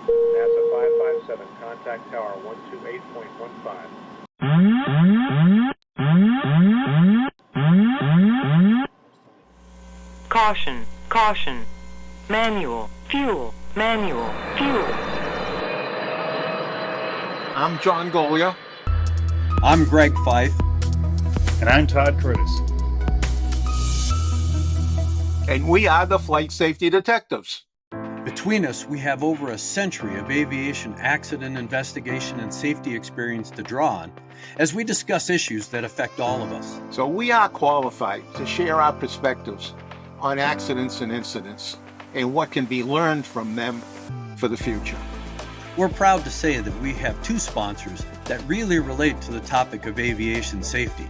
NASA 557, contact tower 128.15. Caution, caution. Manual, fuel, manual, fuel. I'm John Goglia. I'm Greg Feith. And I'm Todd Curtis. And we are the Flight Safety Detectives. Between us, we have over a century of aviation accident investigation and safety experience to draw on as we discuss issues that affect all of us. So we are qualified to share our perspectives on accidents and incidents and what can be learned from them for the future. We're proud to say that we have two sponsors that really relate to the topic of aviation safety: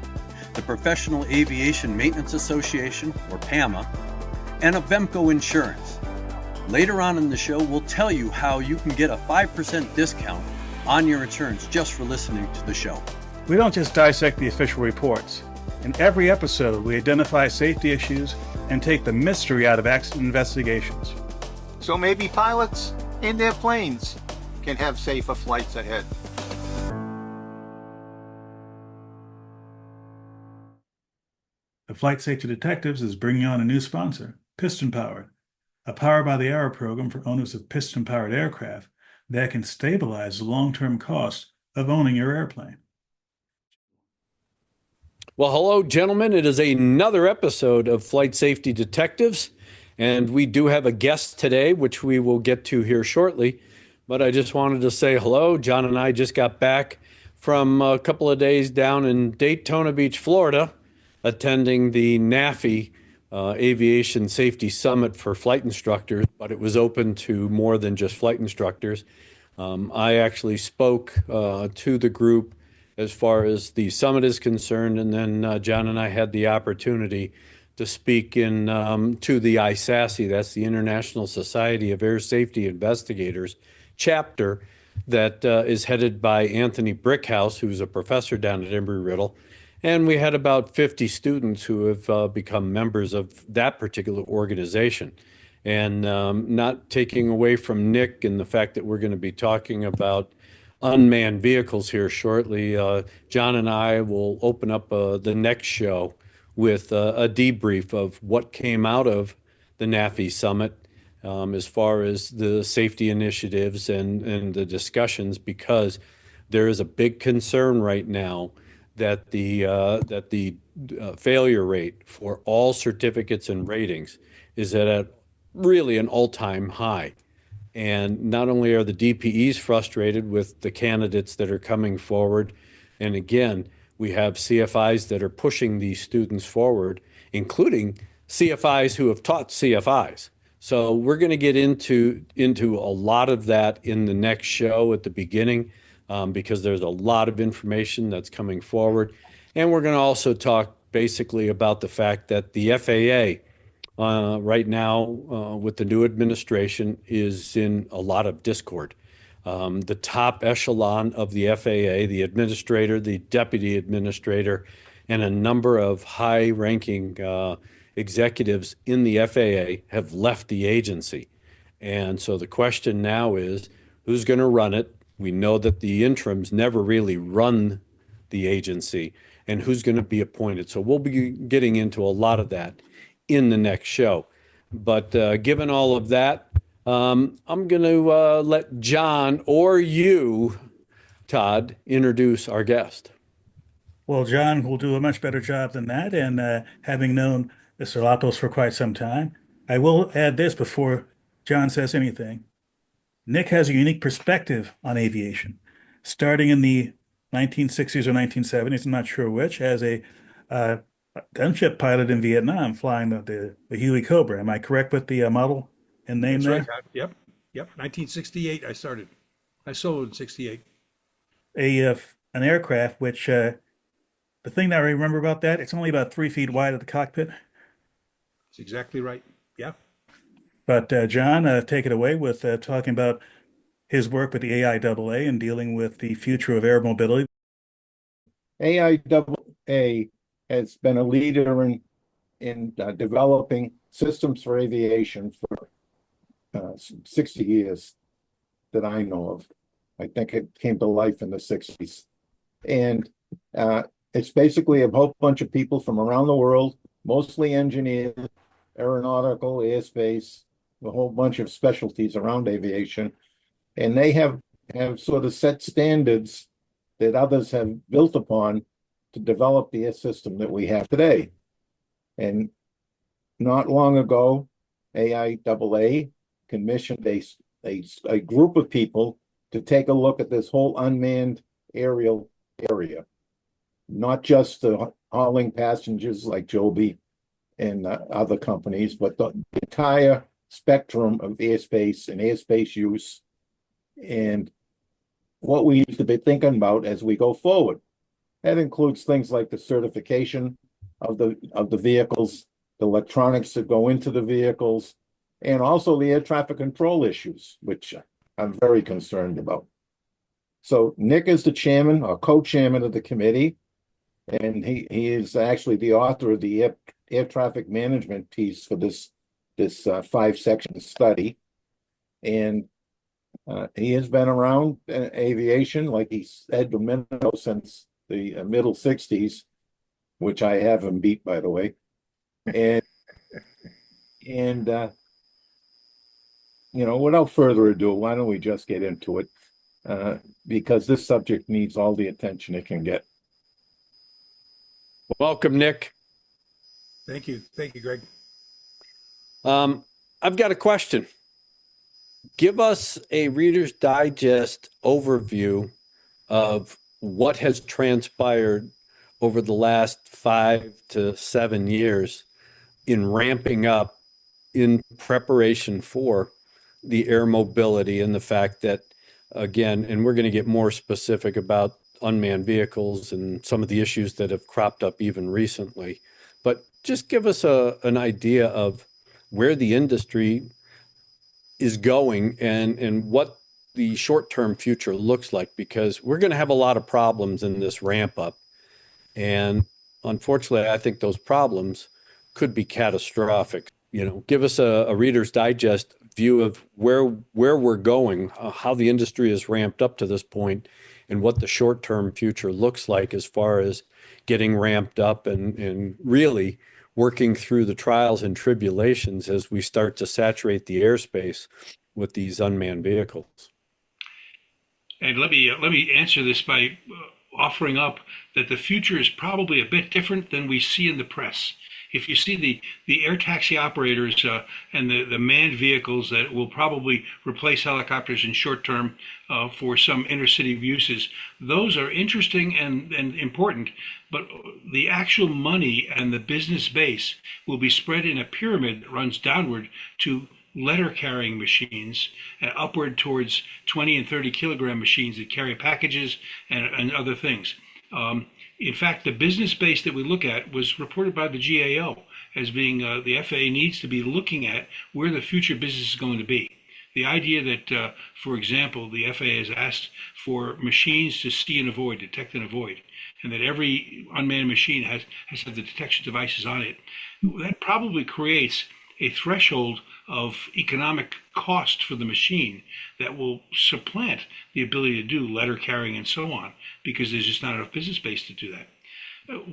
the Professional Aviation Maintenance Association, or PAMA, and Avemco Insurance. Later on in the show, we'll tell you how you can get a 5% discount on your insurance just for listening to the show. We don't just dissect the official reports. In every episode, we identify safety issues and take the mystery out of accident investigations. So maybe pilots and their planes can have safer flights ahead. The Flight Safety Detectives is bringing on a new sponsor, Piston Powered, a Power by the Hour program for owners of piston-powered aircraft that can stabilize the long-term cost of owning your airplane. Well, hello, gentlemen. It is another episode of Flight Safety Detectives, and we do have a guest today, which we will get to here shortly. But I just wanted to say hello. John and I just got back from a couple of days down in Daytona Beach, Florida, attending the NAFI Aviation Safety Summit for flight instructors, but it was open to more than just flight instructors. I actually spoke to the group as far as the summit is concerned, and then John and I had the opportunity to speak in to the ISASI, that's the International Society of Air Safety Investigators chapter that is headed by Anthony Brickhouse, who's a professor down at Embry-Riddle. And we had about 50 students who have become members of that particular organization. And not taking away from Nick and the fact that we're going to be talking about unmanned vehicles here shortly, John and I will open up the next show with a debrief of what came out of the NAFI Summit as far as the safety initiatives and the discussions, because there is a big concern right now that the failure rate for all certificates and ratings is at really an all-time high. And not only are the DPEs frustrated with the candidates that are coming forward, and again, we have CFIs that are pushing these students forward, including CFIs who have taught CFIs. So we're going to get into a lot of that in the next show at the beginning, because there's a lot of information that's coming forward. And we're going to also talk basically about the fact that the FAA right now with the new administration is in a lot of discord. The top echelon of the FAA, the administrator, the deputy administrator, and a number of high-ranking executives in the FAA have left the agency. And so the question now is, who's going to run it? We know that the interims never really run the agency, and who's going to be appointed. So we'll be getting into a lot of that in the next show. But given all of that, I'm going to let John or you, Todd, introduce our guest. Well, John will do a much better job than that, and having known Mr. Lappos for quite some time, I will add this before John says anything. Nick has a unique perspective on aviation, starting in the 1960s or 1970s, I'm not sure which, as a gunship pilot in Vietnam flying the Huey Cobra. Am I correct with the model and name there? That's right. Yep. 1968 I started. I soloed in 68. An aircraft which, the thing that I remember about that, it's only about 3 feet wide at the cockpit. That's exactly right. Yeah. But John, take it away with talking about his work with the AIAA and dealing with the future of air mobility. AIAA has been a leader in developing systems for aviation for 60 years. that I know of. I think it came to life in the 60s. And it's basically a whole bunch of people from around the world, mostly engineers, aeronautical, airspace, a whole bunch of specialties around aviation. And they have sort of set standards that others have built upon to develop the air system that we have today. And not long ago, AIAA commissioned a group of people to take a look at this whole unmanned aerial area, not just the hauling passengers like Joby and other companies, but the entire spectrum of airspace and airspace use, and what we need to be thinking about as we go forward. That includes things like the certification of the vehicles, the electronics that go into the vehicles, and also the air traffic control issues, which I'm very concerned about. So Nick is the chairman or co-chairman of the committee, and he is actually the author of the air traffic management piece for this 5-section study. And he has been around aviation, like he said a minute ago, since the middle 60s, which I have him beat, by the way. And without further ado, why don't we just get into it? Because this subject needs all the attention it can get. Welcome, Nick. Thank you, Greg. I've got a question. Give us a Reader's Digest overview of what has transpired over the last 5 to 7 years in ramping up in preparation for the air mobility, and the fact that, again, and we're going to get more specific about unmanned vehicles and some of the issues that have cropped up even recently, but just give us an idea of where the industry is going and what the short-term future looks like, because we're going to have a lot of problems in this ramp up. And unfortunately, I think those problems could be catastrophic. Give us a Reader's Digest view of where we're going, how the industry is ramped up to this point, and what the short-term future looks like as far as getting ramped up and really working through the trials and tribulations as we start to saturate the airspace with these unmanned vehicles. And let me answer this by offering up that the future is probably a bit different than we see in the press. If you see the air taxi operators and the manned vehicles that will probably replace helicopters in short term for some intercity uses, those are interesting and important, but the actual money and the business base will be spread in a pyramid that runs downward to letter carrying machines and upward towards 20 and 30 kilogram machines that carry packages and other things. In fact, the business base that we look at was reported by the GAO as being the FAA needs to be looking at where the future business is going to be. The idea that, for example, the FAA has asked for machines to see and avoid, detect and avoid, and that every unmanned machine has to have the detection devices on it, that probably creates a threshold of economic cost for the machine that will supplant the ability to do letter carrying and so on, because there's just not enough business base to do that.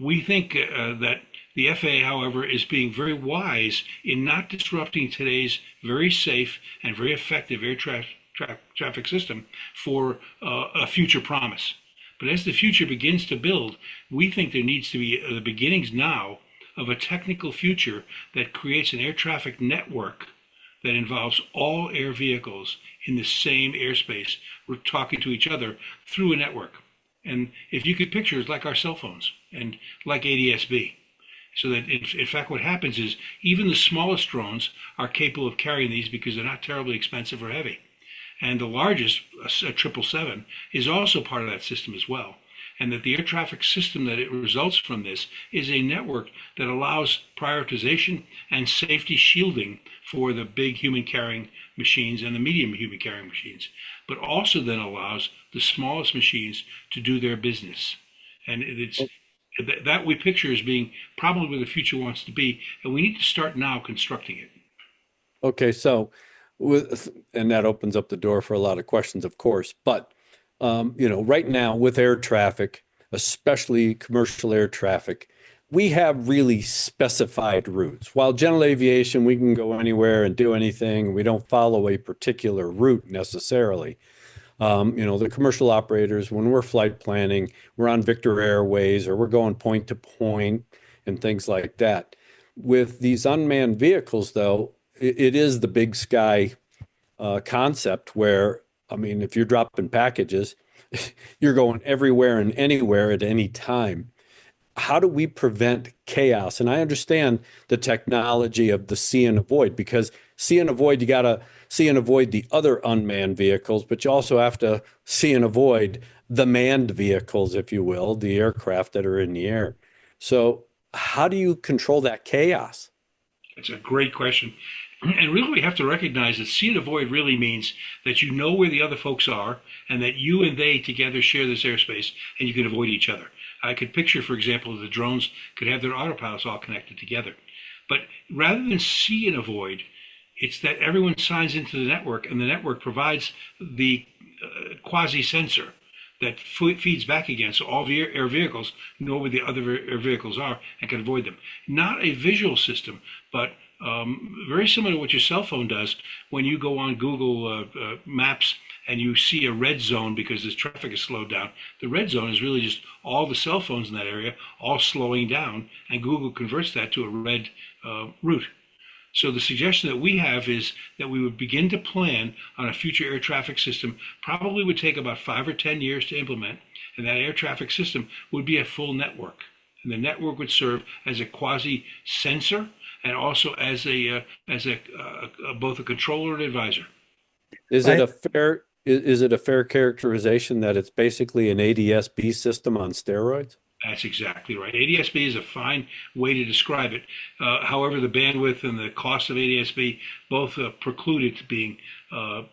We think that the FAA, however, is being very wise in not disrupting today's very safe and very effective air traffic system for a future promise. But as the future begins to build, we think there needs to be the beginnings now of a technical future that creates an air traffic network that involves all air vehicles in the same airspace. We're talking to each other through a network. And if you could picture, it's like our cell phones and like ADS-B. So that in fact what happens is even the smallest drones are capable of carrying these because they're not terribly expensive or heavy. And the largest, a 777, is also part of that system as well. And that the air traffic system that it results from this is a network that allows prioritization and safety shielding for the big human carrying machines and the medium human carrying machines, but also then allows the smallest machines to do their business. And it's that we picture as being probably where the future wants to be, and we need to start now constructing it. Okay, so and that opens up the door for a lot of questions, of course. But right now with air traffic, especially commercial air traffic, we have really specified routes. While general aviation, we can go anywhere and do anything. We don't follow a particular route necessarily. The commercial operators, when we're flight planning, we're on Victor Airways or we're going point to point and things like that. With these unmanned vehicles, though, it is the big sky concept where, if you're dropping packages, you're going everywhere and anywhere at any time. How do we prevent chaos? And I understand the technology of the see and avoid, because see and avoid, you got to see and avoid the other unmanned vehicles, but you also have to see and avoid the manned vehicles, if you will, the aircraft that are in the air. So how do you control that chaos? It's a great question. And really, we have to recognize that see and avoid really means that you know where the other folks are and that you and they together share this airspace and you can avoid each other. I could picture, for example, the drones could have their autopilots all connected together. But rather than see and avoid, it's that everyone signs into the network and the network provides the quasi-sensor that feeds back again. So all the air vehicles know where the other air vehicles are and can avoid them. Not a visual system, but very similar to what your cell phone does when you go on Google Maps and you see a red zone because the traffic is slowed down. The red zone is really just all the cell phones in that area all slowing down, and Google converts that to a red route. So the suggestion that we have is that we would begin to plan on a future air traffic system. Probably would take about 5 or 10 years to implement, and that air traffic system would be a full network. And the network would serve as a quasi sensor and also as both a controller and advisor. Is it a fair characterization that it's basically an ADS-B system on steroids? That's exactly right. ADS-B is a fine way to describe it. However, the bandwidth and the cost of ADS-B both preclude it being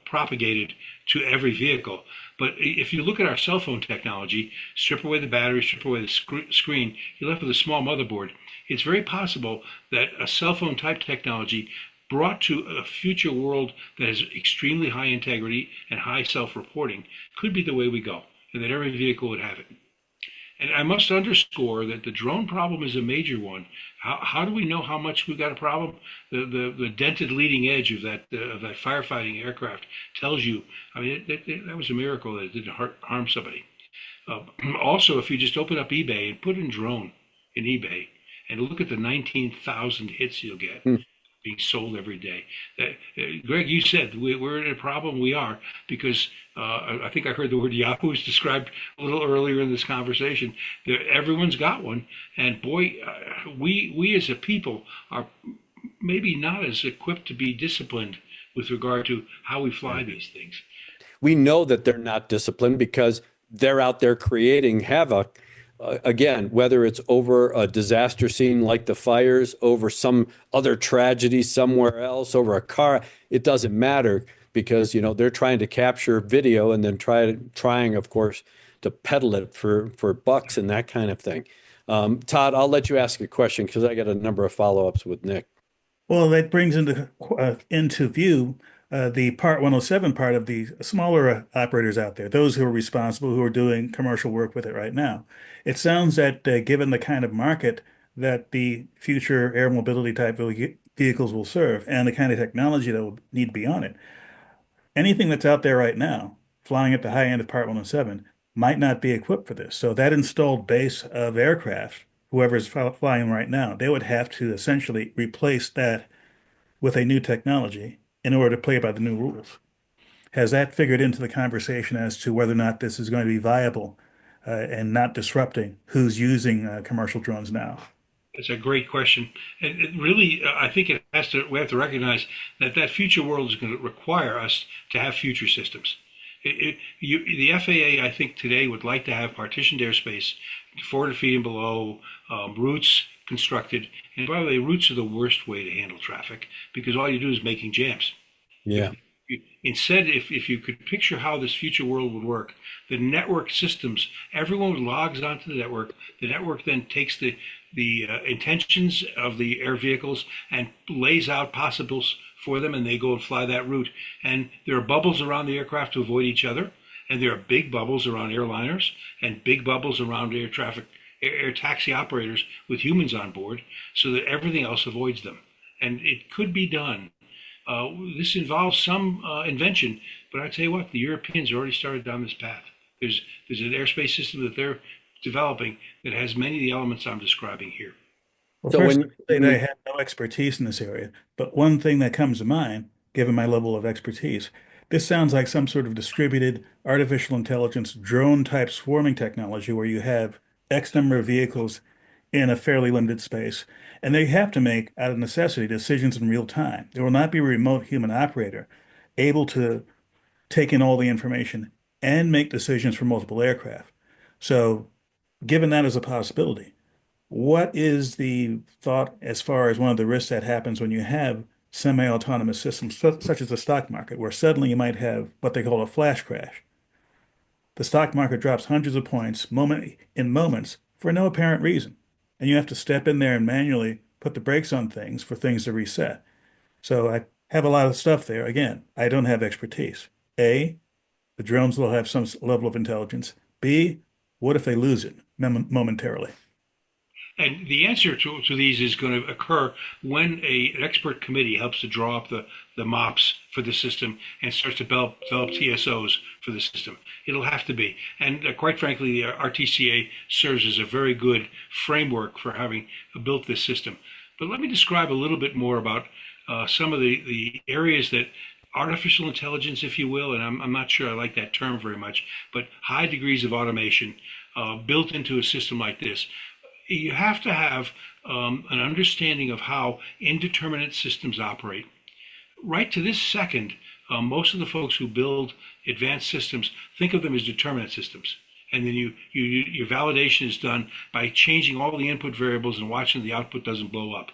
propagated to every vehicle. But if you look at our cell phone technology, strip away the battery, strip away the screen, you're left with a small motherboard. It's very possible that a cell phone type technology brought to a future world that has extremely high integrity and high self-reporting could be the way we go, and that every vehicle would have it. And I must underscore that the drone problem is a major one. How do we know how much we've got a problem? The dented leading edge of that firefighting aircraft tells you. That was a miracle that it didn't harm somebody. Also, if you just open up eBay and put in drone in eBay and look at the 19,000 hits you'll get being sold every day. Greg, you said we're in a problem. We are, because I think I heard the word Yahoo was described a little earlier in this conversation. Everyone's got one, and boy, we as a people are maybe not as equipped to be disciplined with regard to how we fly these things. We know that they're not disciplined because they're out there creating havoc. Again, whether it's over a disaster scene like the fires, over some other tragedy somewhere else, over a car, it doesn't matter, because they're trying to capture video and then trying, of course, to peddle it for bucks and that kind of thing. Todd, I'll let you ask a question because I got a number of follow-ups with Nick. Well, that brings into view the Part 107 part of the smaller operators out there, those who are responsible, who are doing commercial work with it right now. It sounds that given the kind of market that the future air mobility type vehicles will serve and the kind of technology that will need to be on it, anything that's out there right now, flying at the high end of Part 107, might not be equipped for this. So that installed base of aircraft, whoever's flying right now, they would have to essentially replace that with a new technology in order to play by the new rules. Has that figured into the conversation as to whether or not this is going to be viable and not disrupting who's using commercial drones now? It's a great question. And it really, I think we have to recognize that future world is going to require us to have future systems. The FAA, I think, today would like to have partitioned airspace, 400 feet and below, routes constructed. And by the way, routes are the worst way to handle traffic because all you do is making jams. Yeah. Instead, if you could picture how this future world would work, the network systems, everyone logs onto the network. The network then takes the intentions of the air vehicles and lays out possibles for them, and they go and fly that route. And there are bubbles around the aircraft to avoid each other, and there are big bubbles around airliners and big bubbles around air taxi operators with humans on board, so that everything else avoids them. And it could be done. This involves some invention, but I tell you what, the Europeans already started down this path. There's an airspace system that they're developing that has many of the elements I'm describing here. Well, So first, when I have no expertise in this area, but one thing that comes to mind, given my level of expertise, this sounds like some sort of distributed artificial intelligence drone type swarming technology where you have X number of vehicles in a fairly limited space, and they have to make, out of necessity, decisions in real time. There will not be a remote human operator able to take in all the information and make decisions for multiple aircraft. So, given that as a possibility, what is the thought as far as one of the risks that happens when you have semi-autonomous systems, such as the stock market, where suddenly you might have what they call a flash crash? The stock market drops hundreds of points in moments for no apparent reason, and you have to step in there and manually put the brakes on things for things to reset. So I have a lot of stuff there. Again, I don't have expertise. A, the drones will have some level of intelligence. B, what if they lose it momentarily? And the answer to these is going to occur when an expert committee helps to draw up the MOPs for the system and starts to develop TSOs for the system. It'll have to be. And quite frankly, the RTCA serves as a very good framework for having built this system. But let me describe a little bit more about some of the areas that artificial intelligence, if you will, and I'm not sure I like that term very much, but high degrees of automation built into a system like this. You have to have an understanding of how indeterminate systems operate. Right to this second, most of the folks who build advanced systems think of them as determinate systems. And then your validation is done by changing all the input variables and watching the output doesn't blow up.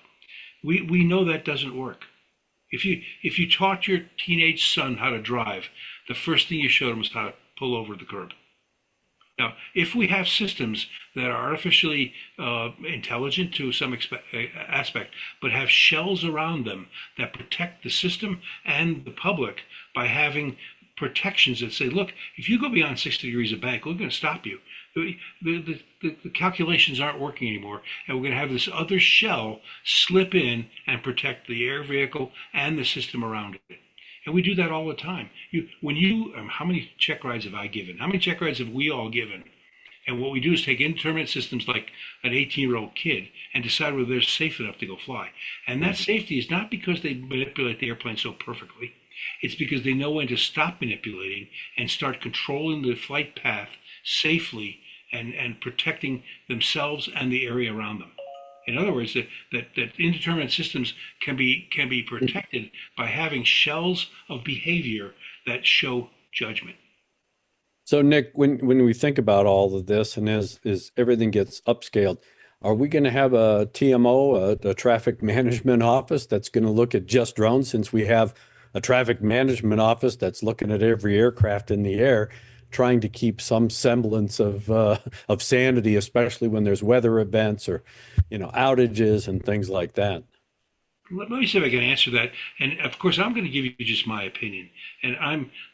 We know that doesn't work. If you taught your teenage son how to drive, the first thing you showed him was how to pull over the curb. Now, if we have systems that are artificially intelligent to some aspect, but have shells around them that protect the system and the public by having protections that say, look, if you go beyond 60 degrees of bank, we're going to stop you. The calculations aren't working anymore, and we're going to have this other shell slip in and protect the air vehicle and the system around it. And we do that all the time. How many check rides have I given? How many check rides have we all given? And what we do is take indeterminate systems like an 18-year-old kid and decide whether they're safe enough to go fly. And that safety is not because they manipulate the airplane so perfectly. It's because they know when to stop manipulating and start controlling the flight path safely and protecting themselves and the area around them. In other words, that indeterminate systems can be protected by having shells of behavior that show judgment. So Nick, when we think about all of this and as everything gets upscaled, are we going to have a TMO, a traffic management office that's going to look at just drones, since we have a traffic management office that's looking at every aircraft in the air, trying to keep some semblance of sanity, especially when there's weather events or, outages and things like that? Let me see if I can answer that. And of course, I'm going to give you just my opinion. And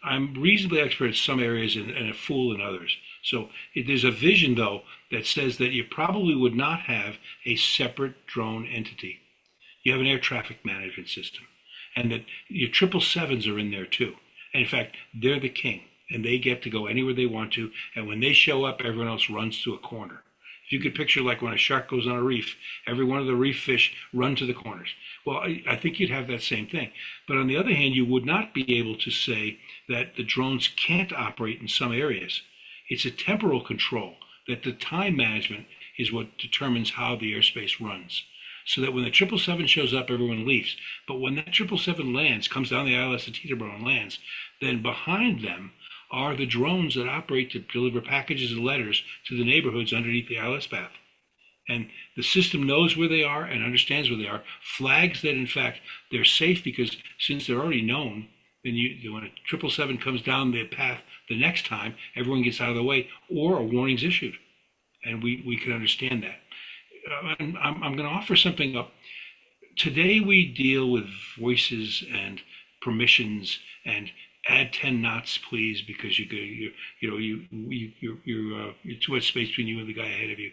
I'm reasonably expert in some areas and a fool in others. So there's a vision, though, that says that you probably would not have a separate drone entity. You have an air traffic management system, and that your 777s are in there too. And in fact, they're the king, and they get to go anywhere they want to. And when they show up, everyone else runs to a corner. If you could picture like when a shark goes on a reef, every one of the reef fish run to the corners. Well, I think you'd have that same thing. But on the other hand, you would not be able to say that the drones can't operate in some areas. It's a temporal control, that the time management is what determines how the airspace runs. So that when the 777 shows up, everyone leaves. But when that 777 lands, comes down the ILS at Teterboro and lands, then behind them are the drones that operate to deliver packages and letters to the neighborhoods underneath the ILS path. And the system knows where they are and understands where they are, flags that in fact they're safe, because since they're already known, then when a 777 comes down the path the next time, everyone gets out of the way, or a warning's issued. And we can understand that. I'm going to offer something up. today we deal with voices and permissions and add 10 knots, please, because you're too much space between you and the guy ahead of you.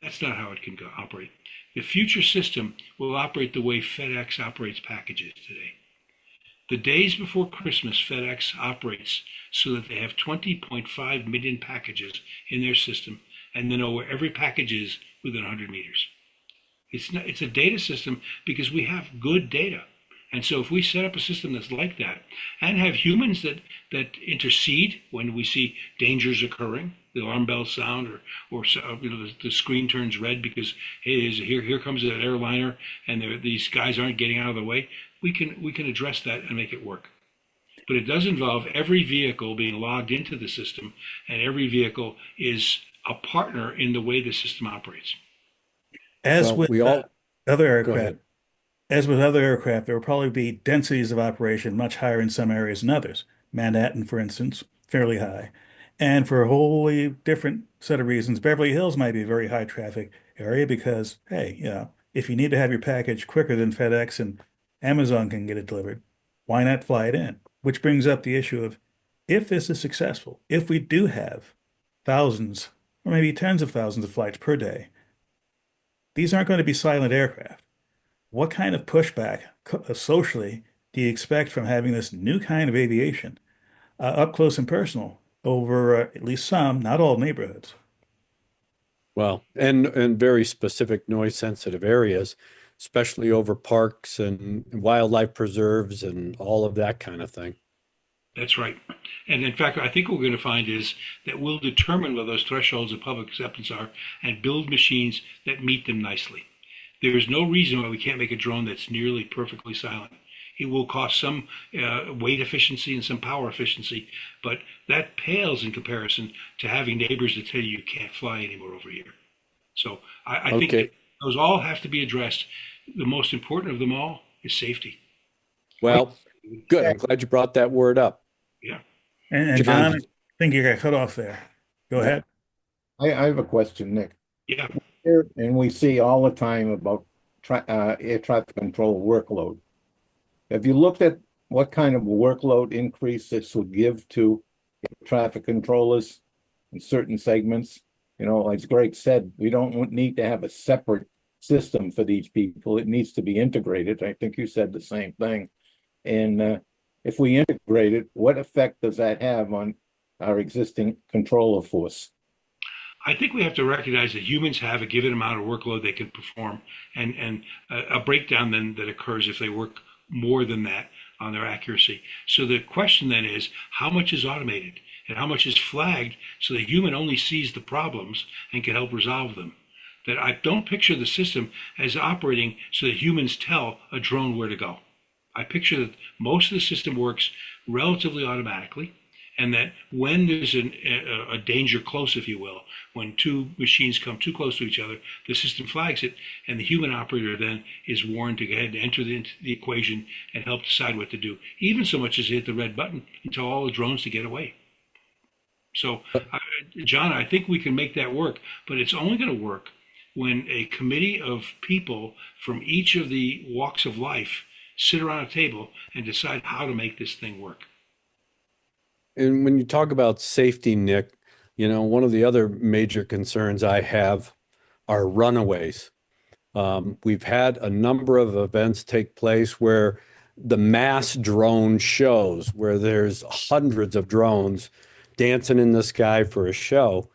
That's not how it can operate. The future system will operate the way FedEx operates packages today. The days before Christmas, FedEx operates so that they have 20.5 million packages in their system, and they know where every package is within 100 meters. It's a data system because we have good data. And so if we set up a system that's like that and have humans that intercede when we see dangers occurring, the alarm bells sound or the screen turns red because, hey, here comes an airliner and these guys aren't getting out of the way, we can address that and make it work. But it does involve every vehicle being logged into the system, and every vehicle is a partner in the way the system operates. As with other aircraft, there will probably be densities of operation much higher in some areas than others. Manhattan, for instance, fairly high. And for a wholly different set of reasons, Beverly Hills might be a very high traffic area because, hey, if you need to have your package quicker than FedEx and Amazon can get it delivered, why not fly it in? Which brings up the issue of, if this is successful, if we do have thousands or maybe tens of thousands of flights per day, these aren't going to be silent aircraft. What kind of pushback socially do you expect from having this new kind of aviation up close and personal over at least some, not all neighborhoods? Well, and very specific noise sensitive areas, especially over parks and wildlife preserves and all of that kind of thing. That's right. And in fact, I think what we're going to find is that we'll determine what those thresholds of public acceptance are and build machines that meet them nicely. There is no reason why we can't make a drone that's nearly perfectly silent. It will cost some weight efficiency and some power efficiency, but that pales in comparison to having neighbors that tell you can't fly anymore over here. So I think that those all have to be addressed. The most important of them all is safety. Well, good. I'm glad you brought that word up. Yeah. And John, I think you got cut off there. Go ahead. I have a question, Nick. Yeah. And we see all the time about air traffic control workload. Have you looked at what kind of workload increase this would give to traffic controllers in certain segments? As Greg said, we don't need to have a separate system for these people. It needs to be integrated. I think you said the same thing. And if we integrate it, what effect does that have on our existing controller force? I think we have to recognize that humans have a given amount of workload they can perform, and a breakdown then that occurs if they work more than that on their accuracy. So the question then is, how much is automated and how much is flagged so the human only sees the problems and can help resolve them? That I don't picture the system as operating so that humans tell a drone where to go. I picture that most of the system works relatively automatically, and that when there's a danger close, if you will, when two machines come too close to each other, the system flags it, and the human operator then is warned to go ahead and enter into the equation and help decide what to do, even so much as hit the red button and tell all the drones to get away. So, John, I think we can make that work, but it's only going to work when a committee of people from each of the walks of life sit around a table and decide how to make this thing work. And when you talk about safety, Nick, one of the other major concerns I have are runaways. We've had a number of events take place where the mass drone shows, where there's hundreds of drones dancing in the sky for a show.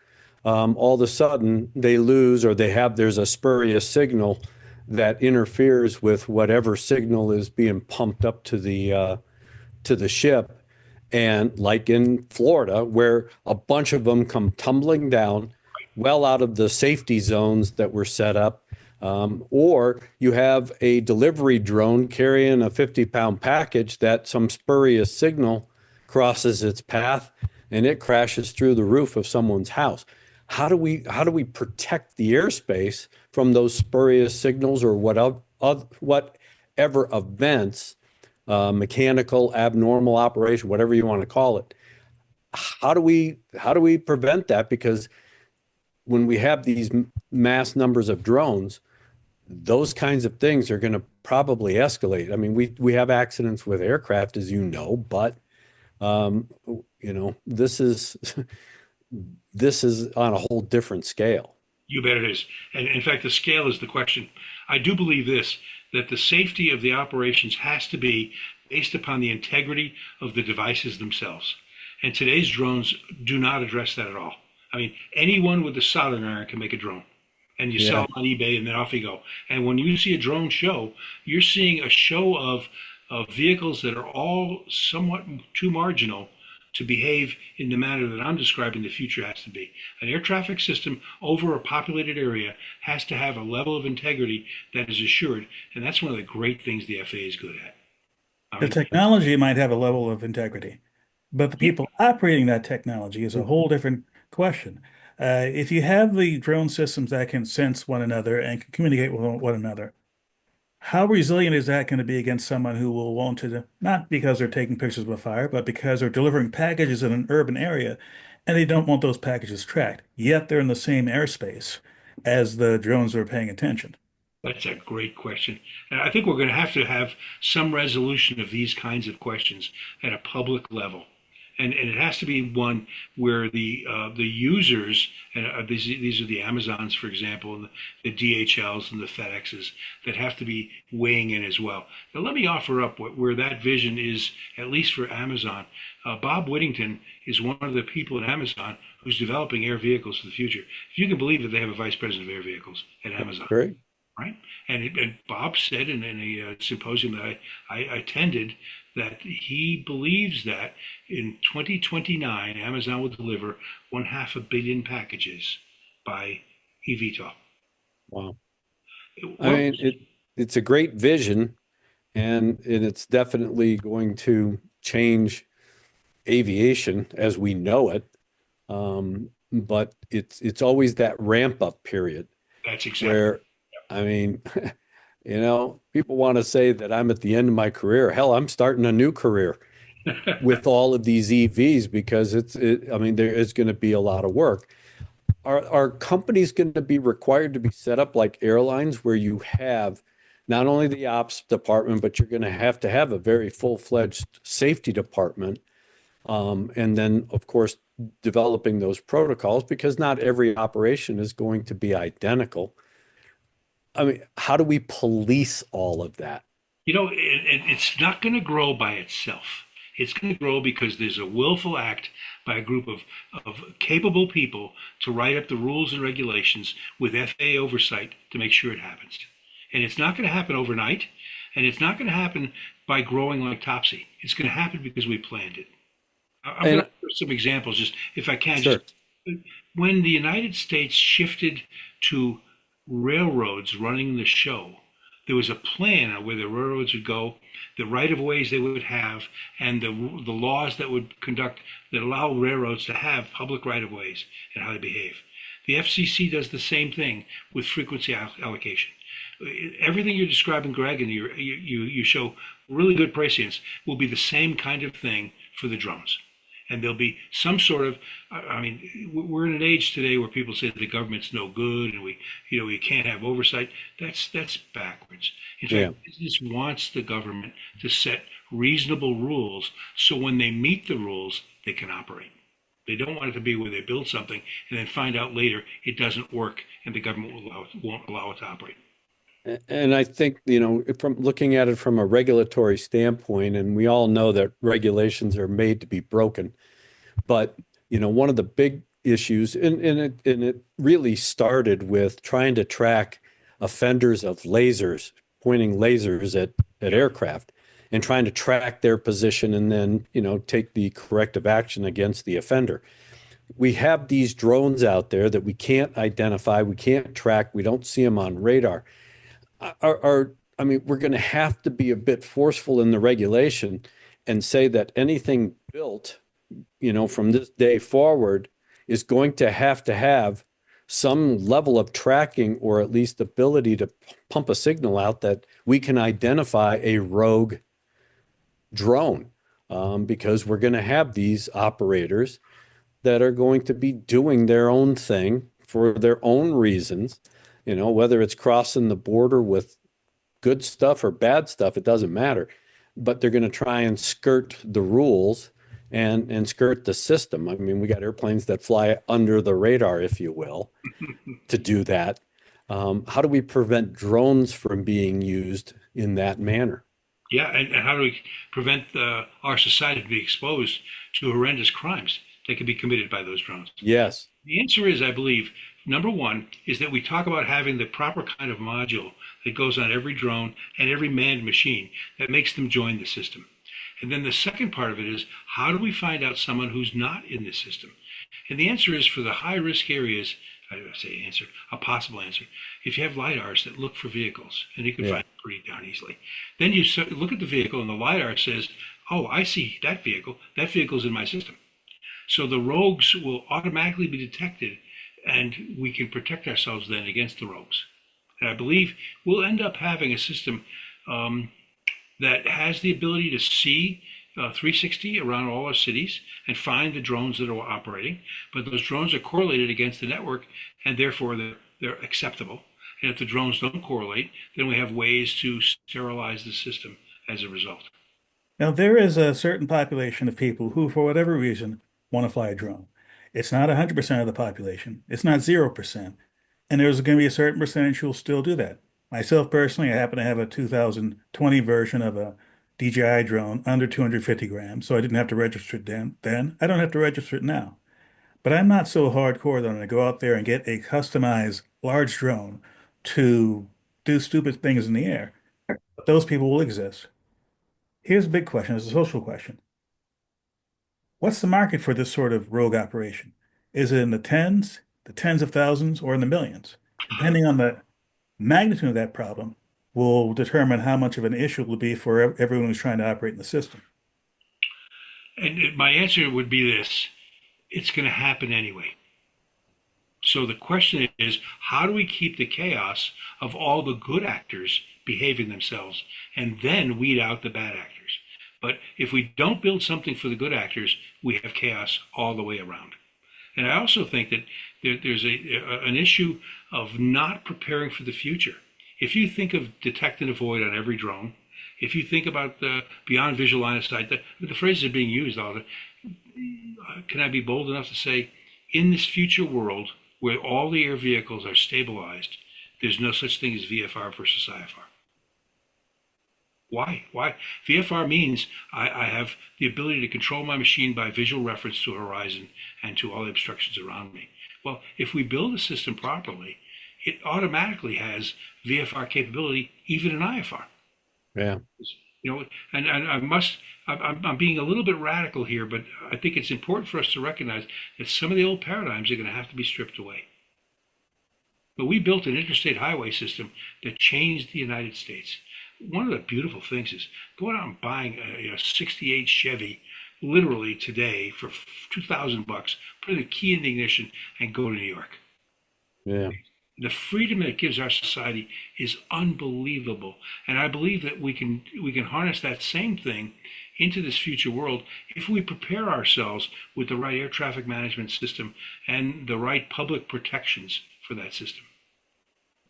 All of a sudden they lose, or there's a spurious signal that interferes with whatever signal is being pumped up to the ship. And like in Florida, where a bunch of them come tumbling down well out of the safety zones that were set up, or you have a delivery drone carrying a 50-pound package that some spurious signal crosses its path and it crashes through the roof of someone's house. How do we protect the airspace from those spurious signals or whatever events, mechanical, abnormal operation, whatever you want to call it? How do we prevent that? Because when we have these mass numbers of drones, those kinds of things are going to probably escalate. I mean, we have accidents with aircraft, as you know, but this is this is on a whole different scale. You bet it is. And in fact, the scale is the question. I do believe this, that the safety of the operations has to be based upon the integrity of the devices themselves. And today's drones do not address that at all. I mean, anyone with a soldering iron can make a drone. And you sell them on eBay, and then off you go. And when you see a drone show, you're seeing a show of vehicles that are all somewhat too marginal to behave in the manner that I'm describing the future has to be. An air traffic system over a populated area has to have a level of integrity that is assured, and that's one of the great things the FAA is good at. The technology might have a level of integrity, but the people operating that technology is a whole different question. If you have the drone systems that can sense one another and can communicate with one another, how resilient is that going to be against someone who will want to, not because they're taking pictures of a fire, but because they're delivering packages in an urban area and they don't want those packages tracked, yet they're in the same airspace as the drones that are paying attention? That's a great question. And I think we're going to have some resolution of these kinds of questions at a public level. And it has to be one where the users, and these are the Amazons, for example, and the DHLs and the FedExes that have to be weighing in as well. Now, let me offer up where that vision is, at least for Amazon. Bob Whittington is one of the people at Amazon who's developing air vehicles for the future. If you can believe that they have a vice president of air vehicles at Amazon. Great. Right? And Bob said in a symposium that I attended that he believes that in 2029, Amazon will deliver 500 million packages by eVTOL. Wow. I mean, it's a great vision, and it's definitely going to change aviation as we know it. But it's always that ramp up period. That's exactly where, I mean, people want to say that I'm at the end of my career. Hell, I'm starting a new career with all of these EVs because there is going to be a lot of work. Are companies going to be required to be set up like airlines where you have not only the ops department, but you're going to have a very full-fledged safety department? And then, of course, developing those protocols, because not every operation is going to be identical. I mean, how do we police all of that? It's not going to grow by itself. It's going to grow because there's a willful act by a group of capable people to write up the rules and regulations with FAA oversight to make sure it happens. And it's not going to happen overnight, and it's not going to happen by growing like Topsy. It's going to happen because we planned it. I'm going to give some examples, just if I can. Sure. Just when the United States shifted to railroads running the show, there was a plan on where the railroads would go, the right-of-ways they would have, and the laws that would conduct that allow railroads to have public right-of-ways and how they behave. The FCC does the same thing with frequency allocation. Everything you're describing, Greg, and you show really good prescience, will be the same kind of thing for the drones. And there'll be some sort of, we're in an age today where people say that the government's no good and we can't have oversight. That's backwards. In fact, business wants the government to set reasonable rules so when they meet the rules, they can operate. They don't want it to be where they build something and then find out later it doesn't work and the government won't allow it to operate. And I think, from looking at it from a regulatory standpoint, and we all know that regulations are made to be broken, but, one of the big issues, and it really started with trying to track offenders of lasers, pointing lasers at aircraft and trying to track their position and then, take the corrective action against the offender. We have these drones out there that we can't identify, we can't track, we don't see them on radar. We're going to have to be a bit forceful in the regulation and say that anything built, from this day forward is going to have some level of tracking or at least ability to pump a signal out that we can identify a rogue drone, because we're going to have these operators that are going to be doing their own thing for their own reasons. Whether it's crossing the border with good stuff or bad stuff, it doesn't matter. But they're going to try and skirt the rules and skirt the system. I mean, we got airplanes that fly under the radar, if you will, to do that. How do we prevent drones from being used in that manner? Yeah, and how do we prevent our society from being exposed to horrendous crimes that can be committed by those drones? Yes. The answer is, I believe, number one, is that we talk about having the proper kind of module that goes on every drone and every manned machine that makes them join the system. And then the second part of it is, how do we find out someone who's not in this system? And the answer is, for the high-risk areas, I say answer, a possible answer, if you have LiDARs that look for vehicles, and you can find it pretty darn easily, then you look at the vehicle and the LiDAR says, oh, I see that vehicle's in my system. So the rogues will automatically be detected, and we can protect ourselves then against the rogues. And I believe we'll end up having a system that has the ability to see 360 around all our cities and find the drones that are operating, but those drones are correlated against the network, and therefore they're acceptable. And if the drones don't correlate, then we have ways to sterilize the system as a result. Now, there is a certain population of people who, for whatever reason, want to fly a drone. It's not 100% of the population. It's not 0%. And there's going to be a certain percentage who will still do that. Myself personally, I happen to have a 2020 version of a DJI drone under 250 grams, so I didn't have to register it then. I don't have to register it now. But I'm not so hardcore that I'm going to go out there and get a customized large drone to do stupid things in the air. But those people will exist. Here's a big question. It's a social question. What's the market for this sort of rogue operation? Is it in the tens of thousands, or in the millions? Depending on the magnitude of that problem will determine how much of an issue it will be for everyone who's trying to operate in the system. And my answer would be this: it's going to happen anyway. So the question is, how do we keep the chaos of all the good actors behaving themselves and then weed out the bad actors? But if we don't build something for the good actors, we have chaos all the way around. And I also think that there's an issue of not preparing for the future. If you think of detect and avoid on every drone, if you think about the beyond visual line of sight, the phrases are being used all the time. Can I be bold enough to say, in this future world where all the air vehicles are stabilized, there's no such thing as VFR versus IFR. Why? VFR means I have the ability to control my machine by visual reference to a horizon and to all the obstructions around me. Well, if we build a system properly, it automatically has VFR capability, even in IFR. Yeah. You know, and I'm being a little bit radical here, but I think it's important for us to recognize that some of the old paradigms are going to have to be stripped away. But we built an interstate highway system that changed the United States. One of the beautiful things is going out and buying a 68 Chevy literally today for $2,000, put the key in the ignition and go to New York. Yeah. The freedom that it gives our society is unbelievable. And I believe that we can harness that same thing into this future world if we prepare ourselves with the right air traffic management system and the right public protections for that system.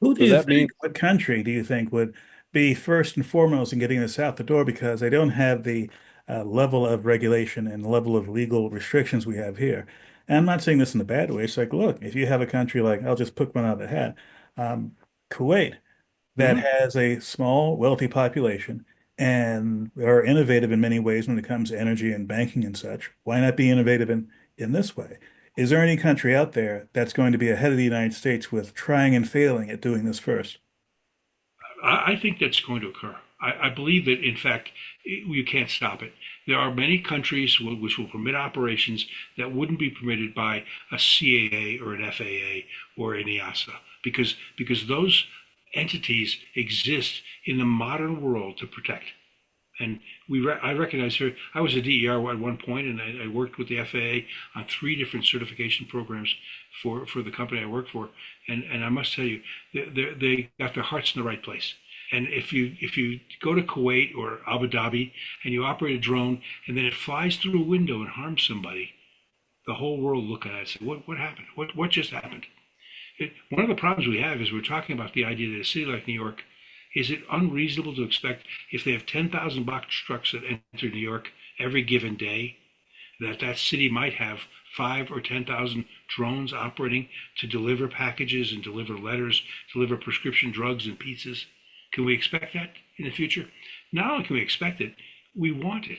Who do you think, what country do you think would be first and foremost in getting this out the door, because they don't have the level of regulation and level of legal restrictions we have here? And I'm not saying this in a bad way. It's like, look, if you have a country like, I'll just pick one out of the hat, Kuwait, that has a small, wealthy population and are innovative in many ways when it comes to energy and banking and such. Why not be innovative in this way? Is there any country out there that's going to be ahead of the United States with trying and failing at doing this first? I think that's going to occur. I believe that, in fact, you can't stop it. There are many countries which will permit operations that wouldn't be permitted by a CAA or an FAA or an EASA, because those entities exist in the modern world to protect. And I recognize here, I was a DER at one point, and I worked with the FAA on 3 different certification programs for the company I worked for. And I must tell you, they got their hearts in the right place. And if you go to Kuwait or Abu Dhabi and you operate a drone and then it flies through a window and harms somebody, the whole world look at it and say, what happened? What just happened? One of the problems we have is we're talking about the idea that a city like New York Is it unreasonable to expect if they have 10,000 box trucks that enter New York every given day, that that city might have 5 or 10,000 drones operating to deliver packages and deliver letters, deliver prescription drugs and pizzas? Can we expect that in the future? Not only can we expect it, we want it.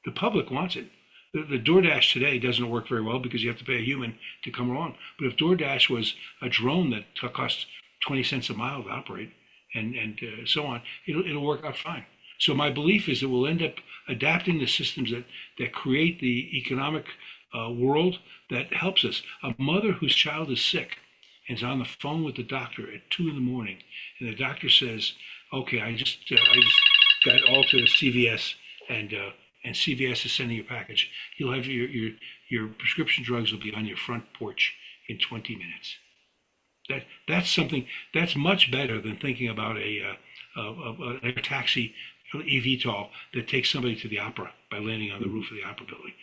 The public wants it. The DoorDash today doesn't work very well because you have to pay a human to come along. But if DoorDash was a drone that costs 20 cents a mile to operate and so on, it'll work out fine. So my belief is that we'll end up adapting the systems that create the economic world that helps us. A mother whose child is sick and is on the phone with the doctor at 2 a.m, and the doctor says, "Okay, I just got all to CVS, and CVS is sending you a package. You'll have your prescription drugs will be on your front porch in 20 minutes." That's something that's much better than thinking about a air taxi eVTOL that takes somebody to the opera by landing on the roof of the opera building.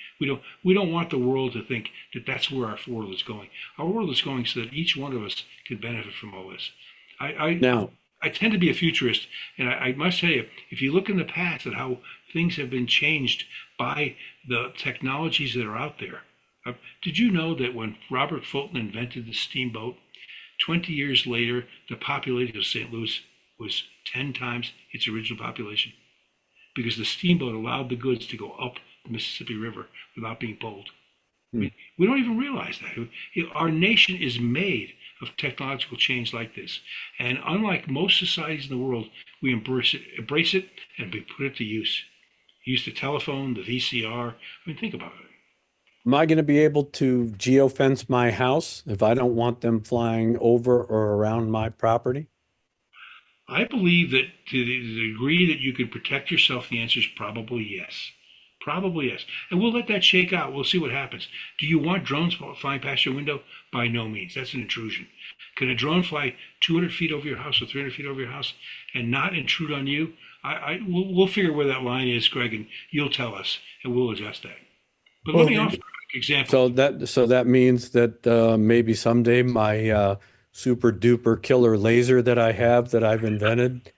We don't want the world to think that that's where our world is going. Our world is going so that each one of us can benefit from all this. I tend to be a futurist, and I must tell you, if you look in the past at how things have been changed by the technologies that are out there. Did you know that when Robert Fulton invented the steamboat, 20 years later, the population of St. Louis was 10 times its original population? Because the steamboat allowed the goods to go up the Mississippi River without being pulled. I mean, we don't even realize that. Our nation is made of technological change like this. And unlike most societies in the world, we embrace it, and we put it to use. Use the telephone, the VCR. I mean, think about it. Am I going to be able to geofence my house if I don't want them flying over or around my property? I believe that to the degree that you can protect yourself, the answer is probably yes. Probably yes. And we'll let that shake out. We'll see what happens. Do you want drones flying past your window? By no means. That's an intrusion. Can a drone fly 200 feet over your house or 300 feet over your house and not intrude on you? We'll figure where that line is, Greg, and you'll tell us, and we'll adjust that. But let me offer an example. So that means that maybe someday my super duper killer laser that I have that I've invented,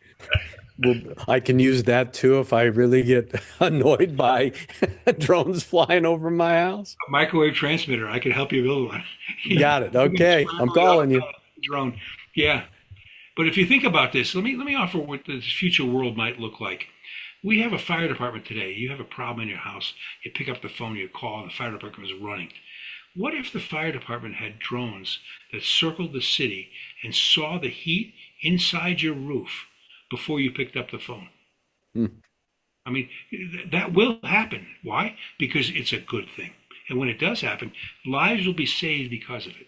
I can use that too if I really get annoyed by drones flying over my house. A microwave transmitter. I can help you build one. Got it. Okay, I'm calling you. Drone. Yeah. But if you think about this, let me offer what the future world might look like. We have a fire department today. You have a problem in your house. You pick up the phone, you call, and the fire department is running. What if the fire department had drones that circled the city and saw the heat inside your roof before you picked up the phone? I mean, that will happen. Why? Because it's a good thing. And when it does happen, lives will be saved because of it.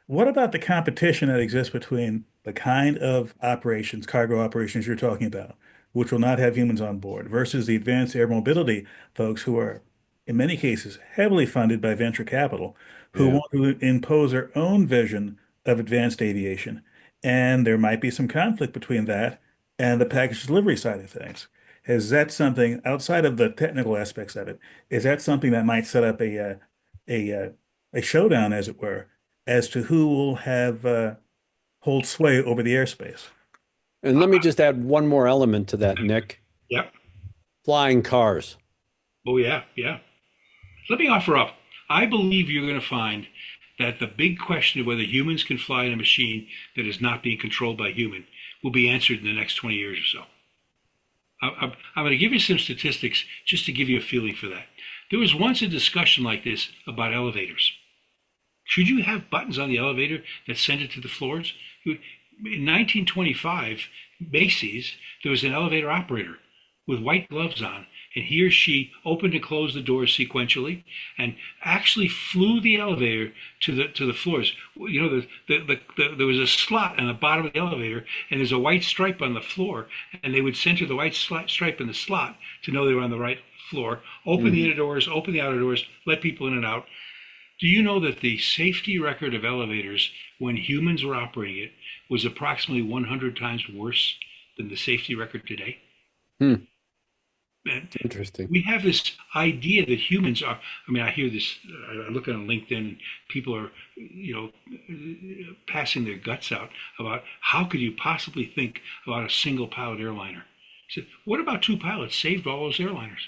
What about the competition that exists between the kind of operations, cargo operations you're talking about, which will not have humans on board, versus the advanced air mobility folks who are, in many cases, heavily funded by venture capital, who want to impose their own vision of advanced aviation? And there might be some conflict between that and the package delivery side of things. Is that something outside of the technical aspects of it? Is that something that might set up a showdown, as it were, as to who will have hold sway over the airspace? And let me just add one more element to that, Nick. Yep. Flying cars. Oh, yeah. Let me offer up. I believe you're going to find that the big question of whether humans can fly in a machine that is not being controlled by human will be answered in the next 20 years or so. I'm going to give you some statistics just to give you a feeling for that. There was once a discussion like this about elevators. Should you have buttons on the elevator that send it to the floors? In 1925, Macy's, there was an elevator operator with white gloves on, and he or she opened and closed the doors sequentially and actually flew the elevator to the floors. You know, there was a slot on the bottom of the elevator, and there's a white stripe on the floor, and they would center the white stripe in the slot to know they were on the right floor, open the inner doors, open the outer doors, let people in and out. Do you know that the safety record of elevators when humans were operating it was approximately 100 times worse than the safety record today? Interesting. We have this idea that humans are, I mean, I hear this, I look on LinkedIn and people are, passing their guts out about how could you possibly think about a single pilot airliner? I said, what about two pilots saved all those airliners?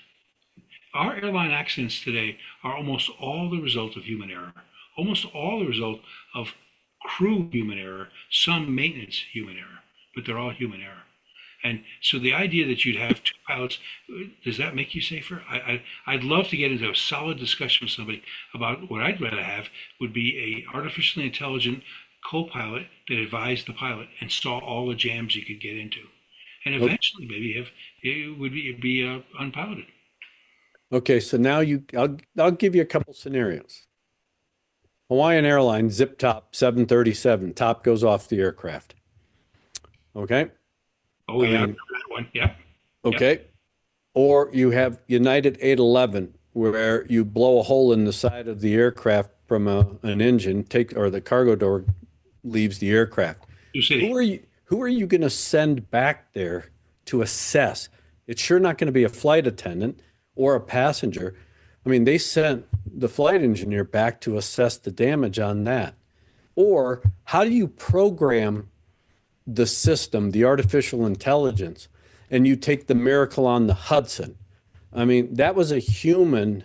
Our airline accidents today are almost all the result of human error, almost all the result of crew human error, some maintenance human error, but they're all human error. And so the idea that you'd have two pilots, does that make you safer? I'd love to get into a solid discussion with somebody about what I'd rather have would be a artificially intelligent co-pilot that advised the pilot and saw all the jams you could get into. And eventually maybe it'd be unpiloted. Okay, so now I'll give you a couple scenarios. Hawaiian Airlines zip top 737, top goes off the aircraft. Okay? Oh, yeah, I remember that one. Yeah. Okay. Yep. Or you have United 811, where you blow a hole in the side of the aircraft from an engine, or the cargo door leaves the aircraft. Who are you going to send back there to assess? It's sure not going to be a flight attendant or a passenger. I mean, they sent the flight engineer back to assess the damage on that. Or how do you program the system, the artificial intelligence, and you take the Miracle on the Hudson? I mean, that was a human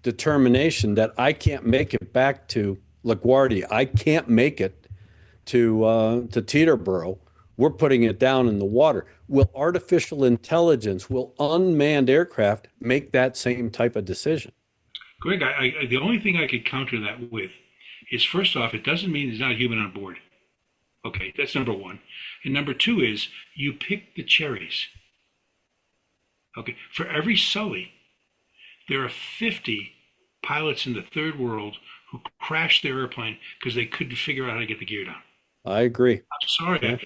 determination that I can't make it back to LaGuardia. I can't make it to Teterboro. We're putting it down in the water. Will artificial intelligence, will unmanned aircraft make that same type of decision? Greg, the only thing I could counter that with is, first off, it doesn't mean there's not a human on board. Okay, that's number one. And number two is you pick the cherries. Okay, for every Sully, there are 50 pilots in the third world who crashed their airplane because they couldn't figure out how to get the gear down. I agree. I'm sorry. Yeah.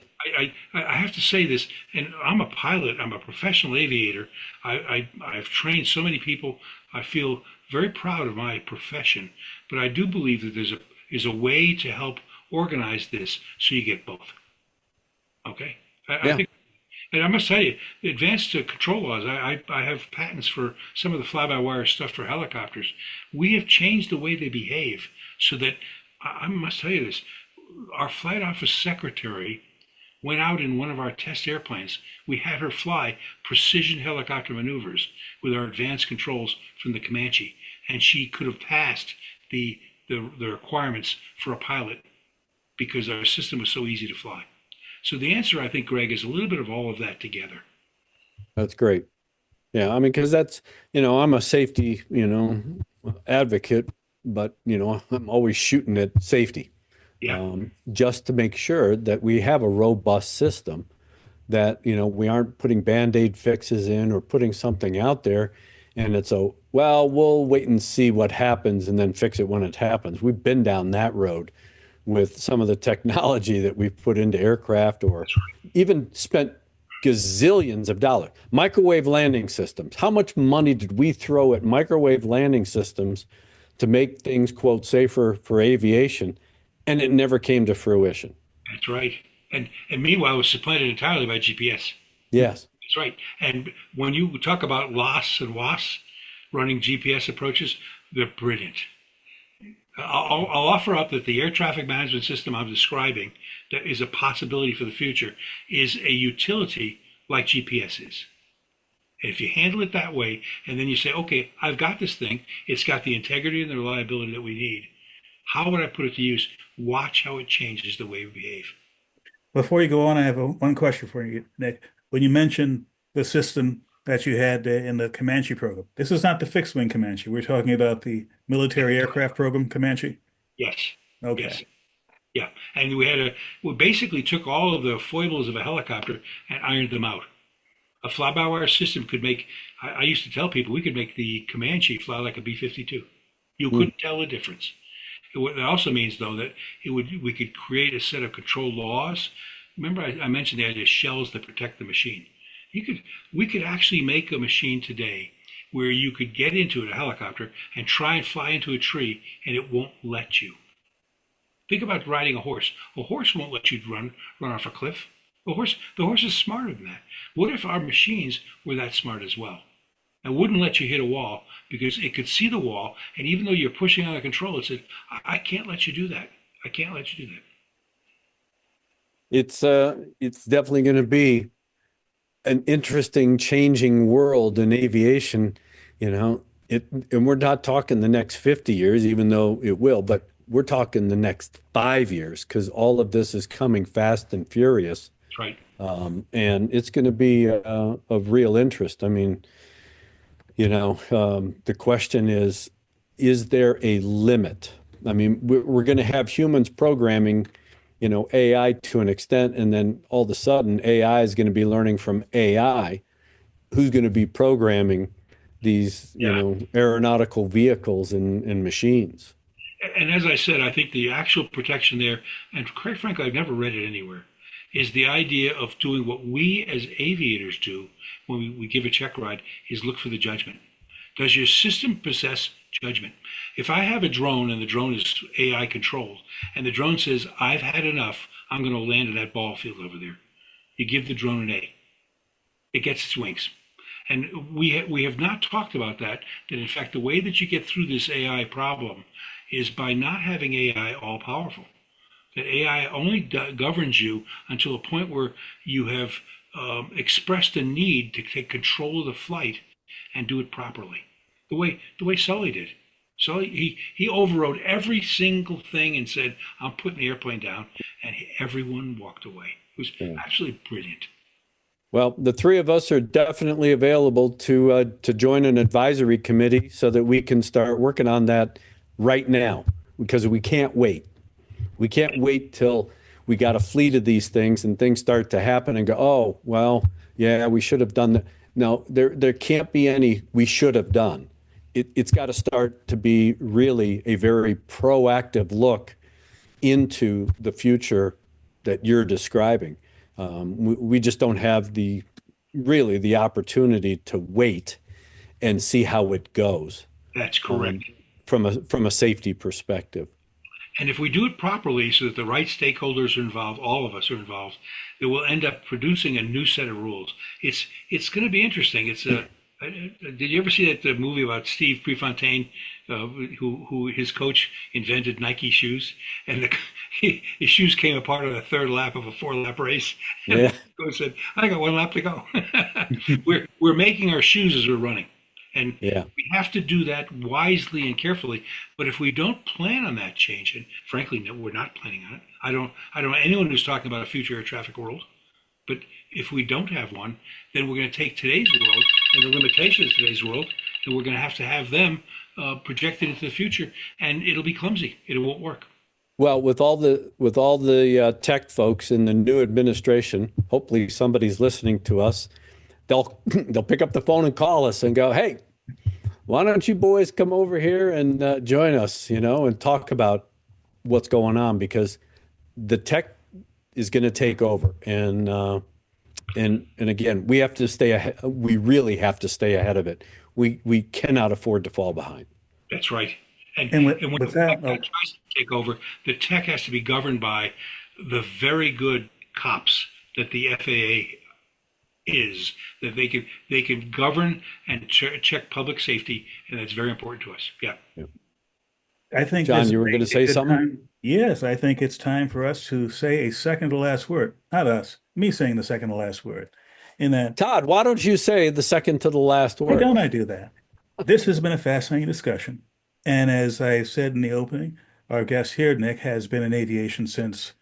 I have to say this, and I'm a pilot. I'm a professional aviator. I've trained so many people. I feel very proud of my profession, but I do believe that there's a way to help organize this so you get both. Okay? I think, and I must tell you, advanced control laws, I have patents for some of the fly-by-wire stuff for helicopters. We have changed the way they behave so that, I must tell you this, our flight office secretary went out in one of our test airplanes. We had her fly precision helicopter maneuvers with our advanced controls from the Comanche, and she could have passed the requirements for a pilot because our system was so easy to fly. So the answer, I think, Greg, is a little bit of all of that together. That's great. Yeah, I mean, because that's, I'm a safety, advocate, but, I'm always shooting at safety. Yeah. Just to make sure that we have a robust system, that, we aren't putting Band-Aid fixes in or putting something out there and it's we'll wait and see what happens and then fix it when it happens. We've been down that road with some of the technology that we've put into aircraft, or even spent gazillions of dollars. Microwave landing systems. How much money did we throw at microwave landing systems to make things, quote, safer for aviation? And it never came to fruition. That's right. And meanwhile, it was supplanted entirely by GPS. Yes. That's right. And when you talk about LOS and WAS running GPS approaches, they're brilliant. I'll offer up that the air traffic management system I'm describing that is a possibility for the future is a utility like GPS is. And if you handle it that way, and then you say, okay, I've got this thing, it's got the integrity and the reliability that we need. How would I put it to use? Watch how it changes the way we behave. Before you go on, I have one question for you, Nick. When you mentioned the system that you had in the Comanche program, this is not the fixed wing Comanche. We're talking about the military aircraft program Comanche? Yes. Okay. Yes. Yeah. And we basically took all of the foibles of a helicopter and ironed them out. A fly-by-wire system could make, I used to tell people, we could make the Comanche fly like a B-52. You couldn't tell the difference. It also means, though, that we could create a set of control laws. Remember, I mentioned the idea of shells that protect the machine. We could actually make a machine today where you could get into it, a helicopter, and try and fly into a tree, and it won't let you. Think about riding a horse. A horse won't let you run off a cliff. The horse is smarter than that. What if our machines were that smart as well? and wouldn't let you hit a wall because it could see the wall, and even though you're pushing on the control, it said, I can't let you do that. I can't let you do that. It's definitely going to be an interesting changing world in aviation, you know. And we're not talking the next 50 years, even though it will, but we're talking the next 5 years, because all of this is coming fast and furious. That's right. And it's going to be of real interest. I mean, the question is there a limit? I mean, we're going to have humans programming, AI to an extent, and then all of a sudden AI is going to be learning from AI. Who's going to be programming these, aeronautical vehicles and machines? And as I said, I think the actual protection there, and quite frankly, I've never read it anywhere, is the idea of doing what we as aviators do when we give a check ride, is look for the judgment. Does your system possess judgment? If I have a drone and the drone is AI controlled, and the drone says, I've had enough, I'm going to land in that ball field over there, you give the drone an A. It gets its wings. And we have not talked about that in fact, the way that you get through this AI problem is by not having AI all powerful. That AI only governs you until a point where you have expressed a need to take control of the flight and do it properly. The way Sully did. Sully, he overrode every single thing and said, I'm putting the airplane down, and everyone walked away. It was absolutely brilliant. Well, the three of us are definitely available to join an advisory committee so that we can start working on that right now, because we can't wait. We can't wait till we got a fleet of these things and things start to happen and go, oh, well, yeah, we should have done that. No, there can't be any we should have done. It's got to start to be really a very proactive look into the future that you're describing. We just don't have the opportunity to wait and see how it goes. That's correct. From a safety perspective. And if we do it properly so that the right stakeholders are involved, all of us are involved, it will end up producing a new set of rules. It's going to be interesting. Did you ever see that movie about Steve Prefontaine, who his coach invented Nike shoes, and his shoes came apart on the third lap of a 4-lap race? And the coach said, "I got 1 lap to go." We're making our shoes as we're running, and we have to do that wisely and carefully. But if we don't plan on that change, and frankly, no, we're not planning on it. I don't know anyone who's talking about a future air traffic world. But if we don't have one, then we're going to take today's world and the limitations of today's world, and we're going to have them projected into the future, and it'll be clumsy. It won't work. Well, with all the tech folks in the new administration, hopefully somebody's listening to us. They'll pick up the phone and call us and go, "Hey, why don't you boys come over here and join us, and talk about what's going on?" Because the tech is going to take over, and again, we have to stay ahead. We really have to stay ahead of it. We cannot afford to fall behind. That's right. And when the tech tries to take over, the tech has to be governed by the very good cops that the FAA is, that they can govern and check public safety, and that's very important to us. Yeah. I think, John, you were going to say something? Yes, I think it's time for us to say a second to last word. Not us, me saying the second to last word. In that, Todd, why don't you say the second to the last word? why don't I do that? This has been a fascinating discussion. And as I said in the opening, our guest here, Nick, has been in aviation since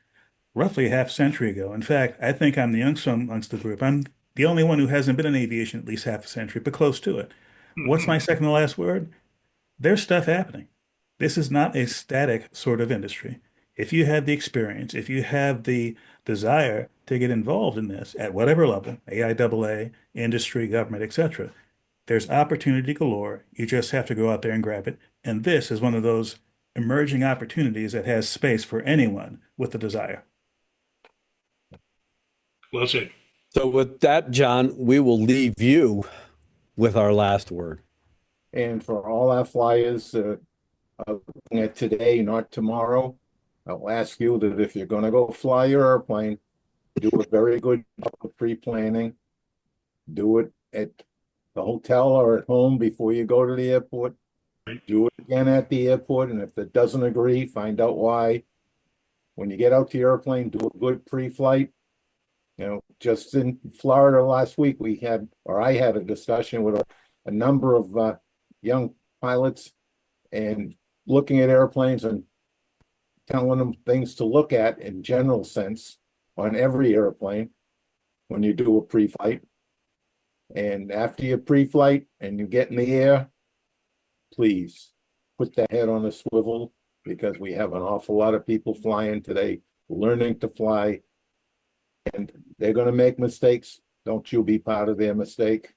roughly half a century ago. In fact, I think I'm the youngest amongst the group. I'm the only one who hasn't been in aviation at least half a century, but close to it. What's my second to last word? There's stuff happening. This is not a static sort of industry. If you have the experience, if you have the desire to get involved in this at whatever level, AIAA, industry, government, etc., there's opportunity galore. You just have to go out there and grab it. And this is one of those emerging opportunities that has space for anyone with the desire. Well said. So with that, John, we will leave you with our last word. And for all our flyers, looking at today, not tomorrow, I'll ask you that if you're going to go fly your airplane, do a very good job of pre-planning. Do it at the hotel or at home before you go to the airport. Do it again at the airport, and if it doesn't agree, find out why. When you get out to the airplane, do a good pre-flight. Just in Florida last week, I had a discussion with a number of young pilots and looking at airplanes and telling them things to look at in general sense on every airplane when you do a pre-flight. And after your pre-flight and you get in the air, please put that head on a swivel, because we have an awful lot of people flying today, learning to fly, and they're going to make mistakes. Don't you be part of their mistake.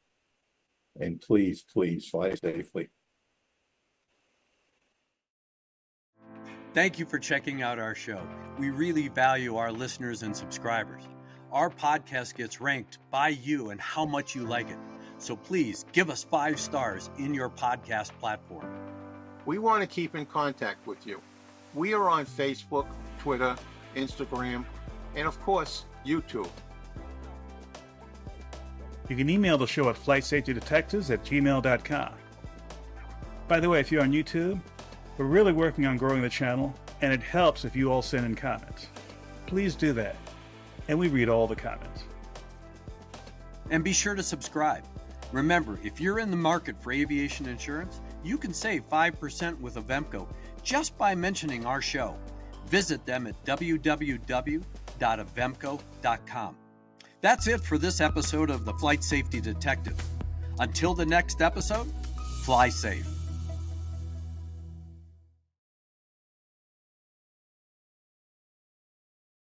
And please, please fly safely. Thank you for checking out our show. We really value our listeners and subscribers. Our podcast gets ranked by you and how much you like it. So please give us 5 stars in your podcast platform. We want to keep in contact with you. We are on Facebook, Twitter, Instagram, and of course, YouTube. You can email the show at flightsafetydetectives@gmail.com. By the way, if you're on YouTube, we're really working on growing the channel, and it helps if you all send in comments. Please do that, and we read all the comments. And be sure to subscribe. Remember, if you're in the market for aviation insurance, you can save 5% with Avemco just by mentioning our show. Visit them at www.avemco.com. That's it for this episode of the Flight Safety Detective. Until the next episode, fly safe.